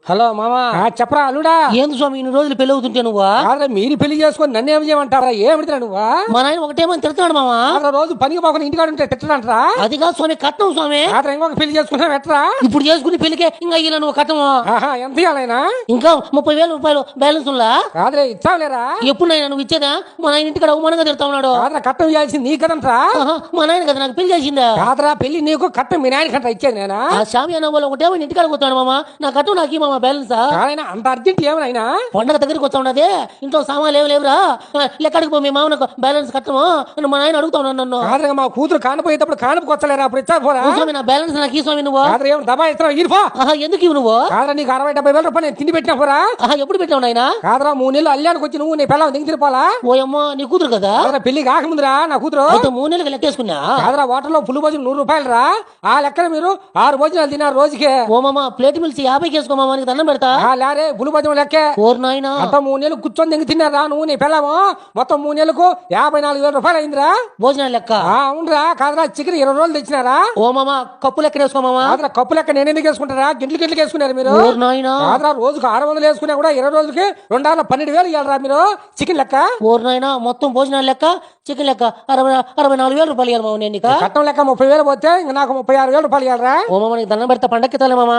Hello మామా చెప్పరా అల్లుడా. ఏంది స్వామి ఇన్ని రోజులు పెళ్లి అవుతుంటే నువ్వా మీరు పెళ్లి చేసుకొని నన్ను ఏం చేయమంటారా? ఏమిటిరా నువ్వా? మా నాయన ఒకటేమని తిడుతున్నాడు మామా. రోజు పనికి పోకుండా ఇంటికాడ ఉంటే తిట్టడంటరా? అది కాదు స్వామి, కట్నం స్వామి. ఇంకొక పెళ్లి చేసుకున్నా ఎట్రా? ఇప్పుడు చేసుకుని పెళ్లికే ఇంకా ఇలా నువ్వు కట్నం ఎంత ఇవ్వాలైనా? ఇంకా 30,000 రూపాయలు బ్యాలెన్స్ ఉందా? కాదులే ఇచ్చావులేరా. ఎప్పుడు నాయన నువ్వు ఇచ్చేదా? మా నాయన ఇంటికాడ అవమానంగా తిడతా ఉన్నాడు. కట్టం ఇవ్వాల్సింది నీ కదంట్రా. మా నాయన కదా నాకు పెళ్లి చేసిందా? కాదరా, పెళ్లి నీకు కట్టం మీ నాయన కంట ఇచ్చేది నేనా? ఆ స్వామి అన్న వాళ్ళు ఒకటేమో ఇంటికాడ కూర్చోడు మామా, నా కట్టం నాకు మామా బ్యాలెన్స్. అంత అర్జెంట్ ఏమైనా? పండగ దగ్గరికి వచ్చా ఉన్నదే, ఇంట్లో సామాన్లు లేవురా, ఎక్కడికి పో మీ మామకు బ్యాలెన్స్ కట్టము అని మా నాయన అడుగుతా ఉన్నాను నన్ను. కాదుగా మా కూతురు కానపోయేటప్పుడు కానుపుకొచ్చలేరా? అప్పుడు ఇచ్చా పోరా స్వామి, నా బ్యాలెన్స్ నాకు ఈ స్వామి. నువ్వు ఏం దబా ఇస్తావు? ఇరుపో. ఎందుకు ఇవ్వు నువ్వు? కాదరా, నీకు 60-70 వేల రూపాయలు నేను తిండి పెట్టినా పోరా. ఎప్పుడు పెట్టావు నాయన? కాదరా, 3 నెలలు అల్లానికి వచ్చి నువ్వు నీ పిల్లలు దిగి తిరిపోలా. ఓయమ్మో, నీ కూతురు కదా? పెళ్లి కాకముందురా నా కూతురు. అయితే 3 నెలలకు లెక్కేసుకున్నా. కాదరా, హోటల్లో ఫుల్ భోజనం 100 రూపాయలు రా. ఆ లెక్కన మీరు 6 భోజనాలు తిన్నారు రోజుకి. ఓ మామ, ప్లేట్ మిల్సి 50 వేసుకోమా, నీకు దండం పెడతా. లేరే, ఫుల్ భోజనం లెక్కే. ఓర్ నాయనా, అంత 3 నెలలు కూర్చొని దిగి తిన్నారా నువ్వు నీ పిల్లము? మొత్తం 3 నెలలకు 54,000 రూపాయలు అయిందిరా భోజనాలు లెక్క. అవునరా. కాదరా, చికెన్ 20 రోజులు తెచ్చినారా? ఓ మామ, కప్పు లెక్క వేసుకో మామ. కాదరా, కప్పు లెక్క నేను ఎందుకు వేసుకుంటారా? గింట్లు గింట్లకి వేసుకున్నారు మీరు. ఓర్ నాయనా, కాదరా, రోజుకు 600 వేసుకున్నా కూడా 20 రోజులకి 2,12,000 ఇవ్వాలరా మీరు చికెన్ లెక్క. ఓర్ నాయనా, మొత్తం భోజనాలు లెక్క చికెన్ లెక్క 64,000 రూపాయలు ఇవ్వాలి మామ. నేను కట్టం లెక్క 30,000 పోతే ఇంకా నాకు 36,000 రూపాయలు ఇవ్వాలరా. ఓ మామ, నీకు దండం పెడతా, పండక్కి తలే మామ.